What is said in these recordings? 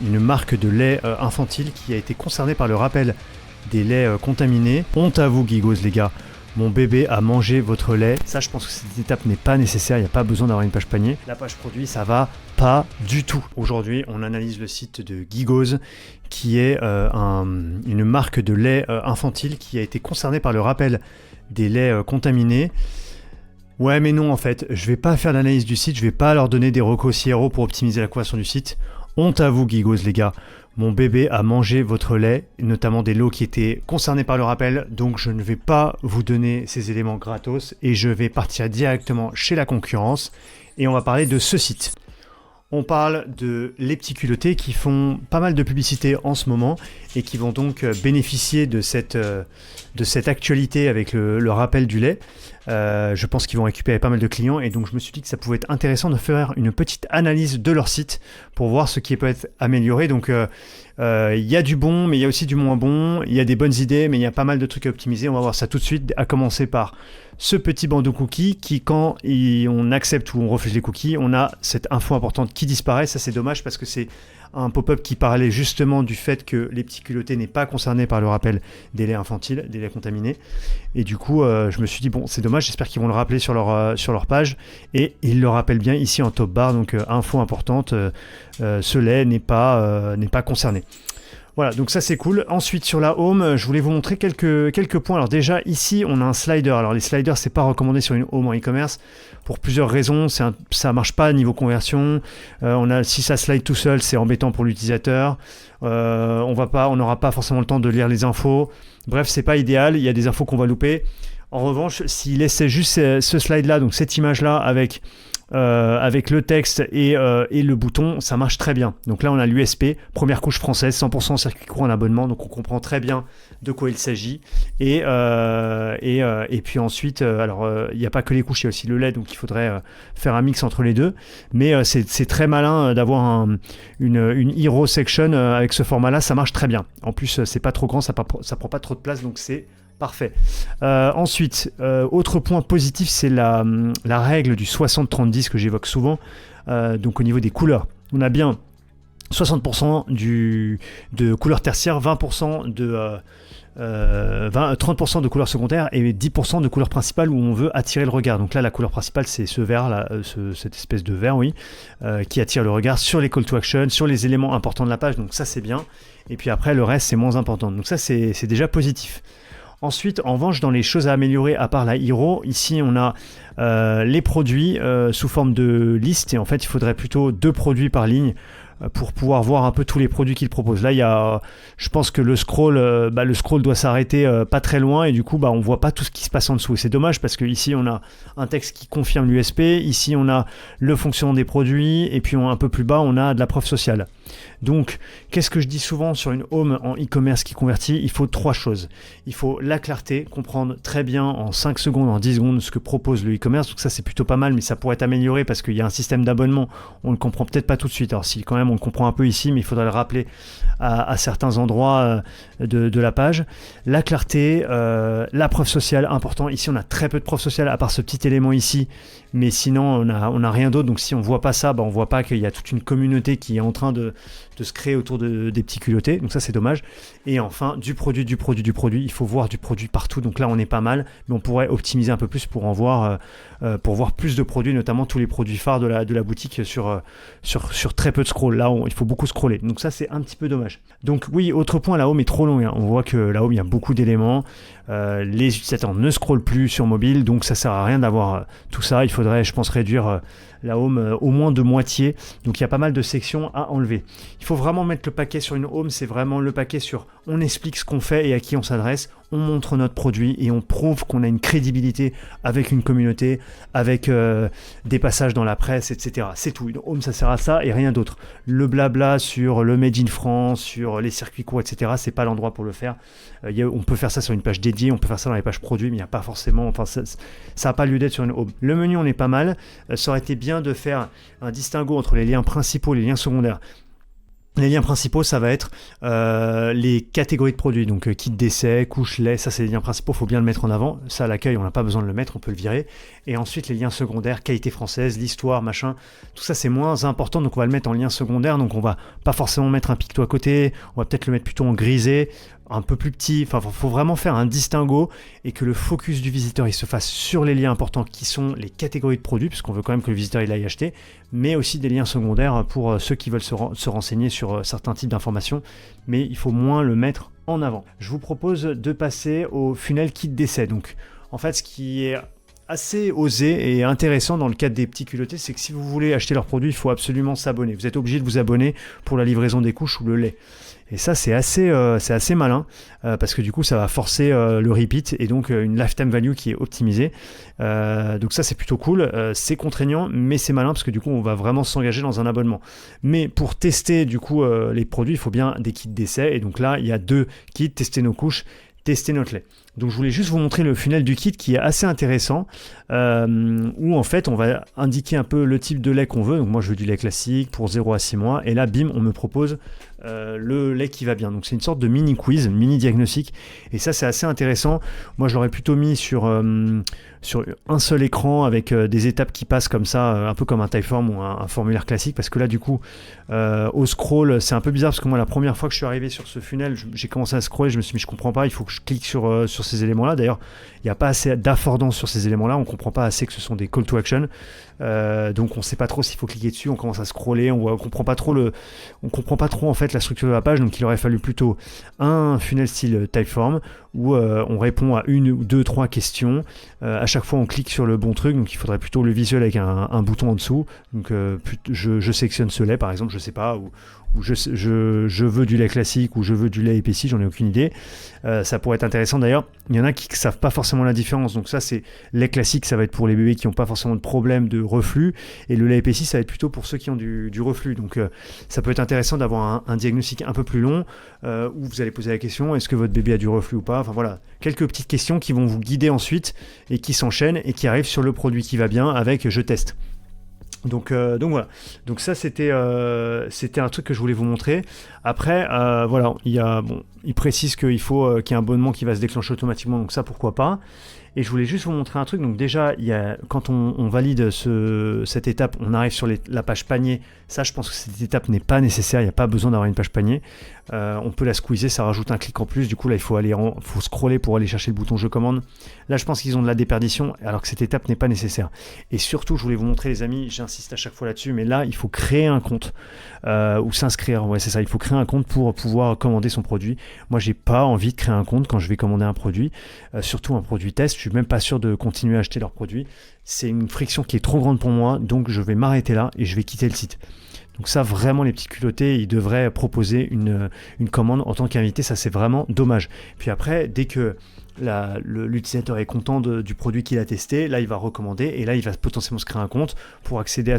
une marque de lait infantile qui a été concernée par le rappel des laits contaminés. Honte à vous, Gigos, les gars. Mon bébé a mangé votre lait. Ça, je pense que cette étape n'est pas nécessaire. Il n'y a pas besoin d'avoir une page panier. La page produit, ça va pas du tout. Aujourd'hui, on analyse le site de Gigos, qui est une marque de lait infantile qui a été concernée par le rappel des laits contaminés. Ouais, mais non, en fait, je vais pas faire l'analyse du site. Je vais pas leur donner des recos CRO pour optimiser la conversion du site. Honte à vous, Gigos, les gars. Mon bébé a mangé votre lait, notamment des lots qui étaient concernés par le rappel, donc je ne vais pas vous donner ces éléments gratos et je vais partir directement chez la concurrence et on va parler de ce site. On parle de les petits culottés qui font pas mal de publicité en ce moment et qui vont donc bénéficier de cette actualité avec le rappel du lait. Je pense qu'ils vont récupérer pas mal de clients et donc je me suis dit que ça pouvait être intéressant de faire une petite analyse de leur site pour voir ce qui peut être amélioré. Donc il y a du bon, mais il y a aussi du moins bon. Il y a des bonnes idées, mais il y a pas mal de trucs à optimiser. On va voir ça tout de suite, à commencer par ce petit bandeau cookie qui, quand on accepte ou on refuse les cookies, on a cette info importante qui disparaît. Ça, c'est dommage parce que c'est un pop-up qui parlait justement du fait que les petits culottés n'est pas concernés par le rappel des laits infantiles, des laits contaminés. Et du coup, je me suis dit, bon, c'est dommage, j'espère qu'ils vont le rappeler sur leur page. Et ils le rappellent bien ici en top bar, donc info importante, ce lait n'est pas concerné. Voilà, donc ça c'est cool. Ensuite sur la home, je voulais vous montrer quelques points. Alors déjà ici on a un slider. Alors les sliders c'est pas recommandé sur une home en e-commerce pour plusieurs raisons. Ça marche pas niveau conversion. Si ça slide tout seul c'est embêtant pour l'utilisateur. On n'aura pas forcément le temps de lire les infos. Bref c'est pas idéal. Il y a des infos qu'on va louper. En revanche s'il laissait juste ce slide là, donc cette image là avec le texte et le bouton, ça marche très bien. Donc là on a l'USP, première couche française, 100% circuit court en abonnement, donc on comprend très bien de quoi il s'agit. Et puis ensuite, il n'y a pas que les couches, il y a aussi le lait, donc il faudrait faire un mix entre les deux. Mais c'est très malin d'avoir une hero section avec ce format-là, ça marche très bien. En plus, c'est pas trop grand, ça prend pas trop de place, donc c'est parfait. Ensuite, autre point positif, c'est la règle du 60-30-10 que j'évoque souvent. Donc au niveau des couleurs, on a bien 60% de couleurs tertiaires, 20% 30% de couleurs secondaires et 10% de couleurs principales où on veut attirer le regard. Donc là, la couleur principale, c'est ce vert, là, cette espèce de vert, oui, qui attire le regard sur les call to action, sur les éléments importants de la page. Donc ça, c'est bien. Et puis après, le reste, c'est moins important. Donc ça, c'est déjà positif. Ensuite, en revanche, dans les choses à améliorer, à part la hero, ici on a les produits sous forme de liste et en fait il faudrait plutôt 2 produits par ligne pour pouvoir voir un peu tous les produits qu'il propose. Là, je pense que le scroll doit s'arrêter pas très loin et du coup, on voit pas tout ce qui se passe en dessous. Et c'est dommage parce que ici, on a un texte qui confirme l'USP. Ici, on a le fonctionnement des produits et puis un peu plus bas, on a de la preuve sociale. Donc, qu'est-ce que je dis souvent sur une home en e-commerce qui convertit ? Il faut 3 choses. Il faut la clarté, comprendre très bien en 5 secondes, en 10 secondes ce que propose le e-commerce. Donc ça, c'est plutôt pas mal, mais ça pourrait être amélioré parce qu'il y a un système d'abonnement. On le comprend peut-être pas tout de suite. Alors si quand même on le comprend un peu ici, mais il faudrait le rappeler à certains endroits de la page. La clarté, la preuve sociale, important. Ici, on a très peu de preuve sociale à part ce petit élément ici, mais sinon, on a rien d'autre. Donc si on voit pas ça, on voit pas qu'il y a toute une communauté qui est en train de se créer autour des petits culottés. Donc ça, c'est dommage. Et enfin, du produit. Il faut voir du produit partout. Donc là, on est pas mal, mais on pourrait optimiser un peu plus pour voir plus de produits, notamment tous les produits phares de la boutique sur très peu de scroll. Là, il faut beaucoup scroller. Donc ça, c'est un petit peu dommage. Donc oui, autre point, la home est trop longue. On voit que la home, il y a beaucoup d'éléments. Les utilisateurs ne scrollent plus sur mobile, donc ça sert à rien d'avoir tout ça. Il faudrait, je pense, réduire la home au moins de moitié. Donc il y a pas mal de sections à enlever. Il faut vraiment mettre le paquet sur une home, c'est vraiment le paquet sur on explique ce qu'on fait et à qui on s'adresse, on montre notre produit et on prouve qu'on a une crédibilité avec une communauté, avec des passages dans la presse, etc. C'est tout. Une home, ça sert à ça et rien d'autre. Le blabla sur le Made in France, sur les circuits courts, etc. C'est pas l'endroit pour le faire. On peut faire ça sur une page dédiée, on peut faire ça dans les pages produits, mais il n'y a pas forcément, ça n'a pas lieu d'être sur une home. Le menu, on est pas mal. Ça aurait été bien de faire un distinguo entre les liens principaux et les liens secondaires. Les liens principaux, ça va être les catégories de produits, donc kit d'essai, couche, lait, ça c'est les liens principaux, il faut bien le mettre en avant. Ça à l'accueil, on n'a pas besoin de le mettre, on peut le virer. Et ensuite les liens secondaires, qualité française, l'histoire, machin, tout ça c'est moins important, donc on va le mettre en lien secondaire, donc on va pas forcément mettre un picto à côté, on va peut-être le mettre plutôt en grisé, un peu plus petit, enfin faut vraiment faire un distinguo et que le focus du visiteur il se fasse sur les liens importants qui sont les catégories de produits, puisqu'on veut quand même que le visiteur il aille acheter, mais aussi des liens secondaires pour ceux qui veulent se renseigner sur certains types d'informations, mais il faut moins le mettre en avant. Je vous propose de passer au funnel kit d'essai. Donc en fait ce qui est assez osé et intéressant dans le cadre des petits culottés, c'est que si vous voulez acheter leurs produits, il faut absolument s'abonner. Vous êtes obligé de vous abonner pour la livraison des couches ou le lait. Et ça, c'est assez malin parce que du coup, ça va forcer le repeat et donc une lifetime value qui est optimisée. Donc ça, c'est plutôt cool. C'est contraignant, mais c'est malin parce que du coup, on va vraiment s'engager dans un abonnement. Mais pour tester du coup les produits, il faut bien des kits d'essai. Et donc là, il y a 2 kits, tester nos couches, tester notre lait. Donc je voulais juste vous montrer le funnel du kit qui est assez intéressant, où en fait on va indiquer un peu le type de lait qu'on veut. Donc moi je veux du lait classique pour 0 à 6 mois, et là bim on me propose le lait qui va bien. Donc c'est une sorte de mini quiz, mini diagnostic, et ça c'est assez intéressant. Moi je l'aurais plutôt mis sur un seul écran avec des étapes qui passent comme ça, un peu comme un Typeform ou un formulaire classique, parce que là du coup au scroll c'est un peu bizarre, parce que moi la première fois que je suis arrivé sur ce funnel, j'ai commencé à scroller, je me suis dit mais je comprends pas, il faut que je clique sur ces éléments-là. D'ailleurs, il n'y a pas assez d'affordance sur ces éléments-là. On ne comprend pas assez que ce sont des call to action. Donc, on ne sait pas trop s'il faut cliquer dessus. On commence à scroller. On ne comprend pas trop en fait la structure de la page. Donc, il aurait fallu plutôt un funnel style Typeform où on répond à 1 ou 2, 3 questions. À chaque fois, on clique sur le bon truc. Donc, il faudrait plutôt le visuel avec un bouton en dessous. Donc, je sélectionne ce lait, par exemple. Je ne sais pas. Ou je veux du lait classique ou je veux du lait épaissi, j'en ai aucune idée. Ça pourrait être intéressant d'ailleurs. Il y en a qui ne savent pas forcément la différence. Donc ça c'est lait classique, ça va être pour les bébés qui n'ont pas forcément de problème de reflux, et le lait épaissi ça va être plutôt pour ceux qui ont du reflux. Donc ça peut être intéressant d'avoir un diagnostic un peu plus long où vous allez poser la question, est-ce que votre bébé a du reflux ou pas. Enfin voilà, quelques petites questions qui vont vous guider ensuite et qui s'enchaînent et qui arrivent sur le produit qui va bien avec je teste. Donc voilà, donc ça c'était un truc que je voulais vous montrer. Après voilà, il précise qu'il faut qu'il y ait un abonnement qui va se déclencher automatiquement, donc ça pourquoi pas. Et je voulais juste vous montrer un truc. Donc déjà, quand on valide cette étape, on arrive sur la page panier. Ça, je pense que cette étape n'est pas nécessaire. Il n'y a pas besoin d'avoir une page panier. On peut la squeezer, ça rajoute un clic en plus. Du coup, là, il faut scroller pour aller chercher le bouton je commande. Là, je pense qu'ils ont de la déperdition, alors que cette étape n'est pas nécessaire. Et surtout, je voulais vous montrer, les amis, j'insiste à chaque fois là-dessus, mais là, il faut créer un compte ou s'inscrire. Ouais, c'est ça. Il faut créer un compte pour pouvoir commander son produit. Moi, j'ai pas envie de créer un compte quand je vais commander un produit, surtout un produit test. Je suis même pas sûr de continuer à acheter leurs produits. C'est une friction qui est trop grande pour moi, donc je vais m'arrêter là et je vais quitter le site. Donc ça, vraiment, les petits culottés, ils devraient proposer une commande en tant qu'invité. Ça, c'est vraiment dommage. Puis après, dès que l'utilisateur est content du produit qu'il a testé, là, il va recommander et là, il va potentiellement se créer un compte pour accéder à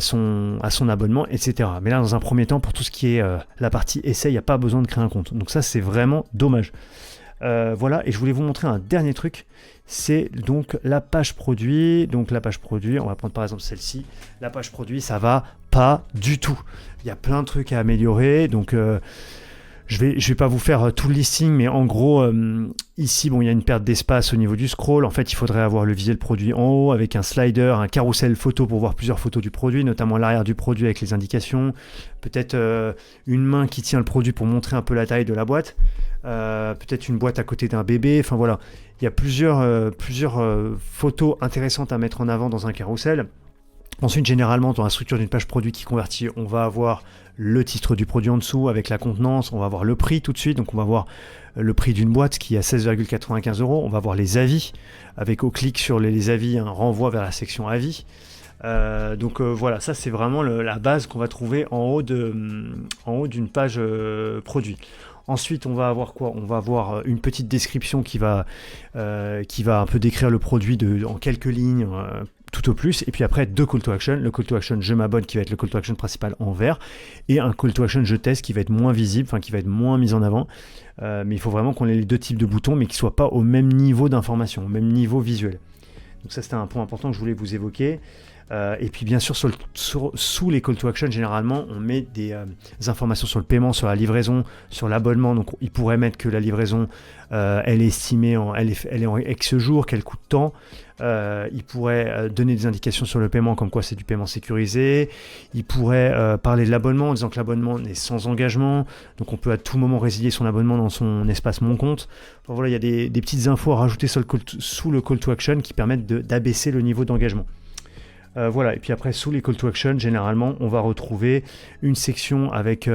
son abonnement, etc. Mais là, dans un premier temps, pour tout ce qui est la partie essai, il n'y a pas besoin de créer un compte. Donc ça, c'est vraiment dommage. Voilà, et je voulais vous montrer un dernier truc, c'est donc la page produit. Donc la page produit, on va prendre par exemple celle-ci. La page produit, ça va pas du tout. Il y a plein de trucs à améliorer, donc je vais pas vous faire tout le listing, mais en gros, ici, il y a une perte d'espace au niveau du scroll. En fait, il faudrait avoir le visuel produit en haut avec un slider, un carrousel photo pour voir plusieurs photos du produit, notamment l'arrière du produit avec les indications. Peut-être une main qui tient le produit pour montrer un peu la taille de la boîte. Peut-être une boîte à côté d'un bébé. Enfin voilà, il y a plusieurs photos intéressantes à mettre en avant dans un carrousel. Ensuite, généralement, dans la structure d'une page produit qui convertit, on va avoir le titre du produit en dessous avec la contenance, on va avoir le prix tout de suite, donc on va avoir le prix d'une boîte qui est à 16,95 €, on va avoir les avis, avec au clic sur les avis, un renvoi vers la section avis. Donc voilà, ça c'est vraiment la base qu'on va trouver en haut d'une page produit. Ensuite, on va avoir quoi ? On va avoir une petite description qui va un peu décrire le produit en quelques lignes, tout au plus. Et puis après, 2 call to action. Le call to action je m'abonne qui va être le call to action principal en vert, et un call to action je teste qui va être moins visible, enfin qui va être moins mis en avant. Mais il faut vraiment qu'on ait les 2 types de boutons, mais qui ne soient pas au même niveau d'information, au même niveau visuel. Donc ça, c'était un point important que je voulais vous évoquer. Et puis bien sûr, sous les call to action, généralement, on met des informations sur le paiement, sur la livraison, sur l'abonnement. Donc il pourrait mettre que la livraison, elle est estimée, elle est en X jours, qu'elle coûte tant. Il pourrait donner des indications sur le paiement, comme quoi c'est du paiement sécurisé. Il pourrait parler de l'abonnement en disant que l'abonnement est sans engagement. Donc on peut à tout moment résilier son abonnement dans son espace Mon Compte. Enfin, voilà, il y a des petites infos à rajouter sous le call to action qui permettent d'abaisser le niveau d'engagement. Voilà, et puis après, sous les call to action, généralement, on va retrouver une section avec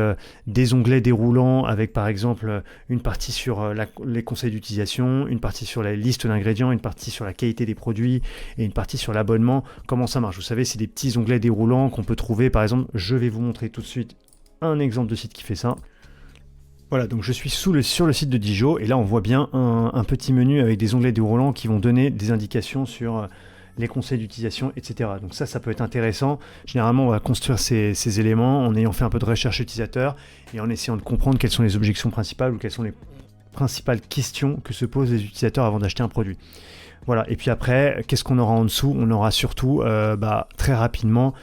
des onglets déroulants, avec par exemple une partie sur les conseils d'utilisation, une partie sur la liste d'ingrédients, une partie sur la qualité des produits et une partie sur l'abonnement. Comment ça marche? Vous savez, c'est des petits onglets déroulants qu'on peut trouver. Par exemple, je vais vous montrer tout de suite un exemple de site qui fait ça. Voilà, donc je suis sur le site de Dijo, et là on voit bien un petit menu avec des onglets déroulants qui vont donner des indications sur les conseils d'utilisation, etc. Donc ça peut être intéressant. Généralement, on va construire ces éléments en ayant fait un peu de recherche utilisateur et en essayant de comprendre quelles sont les objections principales ou quelles sont les principales questions que se posent les utilisateurs avant d'acheter un produit. Voilà, et puis après, qu'est-ce qu'on aura en dessous? On aura surtout, très rapidement,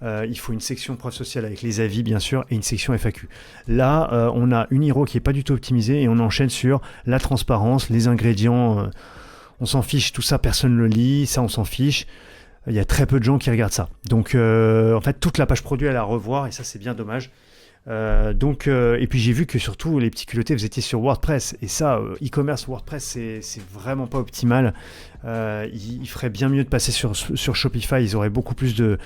il faut une section preuve sociale avec les avis, bien sûr, et une section FAQ. Là, on a une IRO qui n'est pas du tout optimisée et on enchaîne sur la transparence, les ingrédients. On s'en fiche, tout ça, personne ne le lit, ça on s'en fiche. Il y a très peu de gens qui regardent ça. Donc en fait, toute la page produit elle à revoir et ça c'est bien dommage. Et puis j'ai vu que surtout les petits culottés vous étiez sur WordPress et ça, e-commerce WordPress c'est vraiment pas optimal. Il ferait bien mieux de passer sur Shopify, ils auraient beaucoup plus de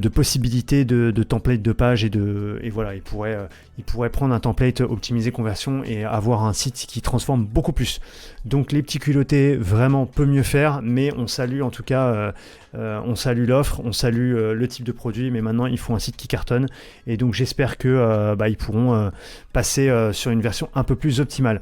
possibilités de templates de page et voilà, ils pourraient prendre un template optimisé conversion et avoir un site qui transforme beaucoup plus. Donc les petits culottés vraiment peut mieux faire, mais on salue en tout cas on salue l'offre, on salue le type de produit, mais maintenant il faut un site qui cartonne et donc j'espère que ils pourront passer sur une version un peu plus optimale.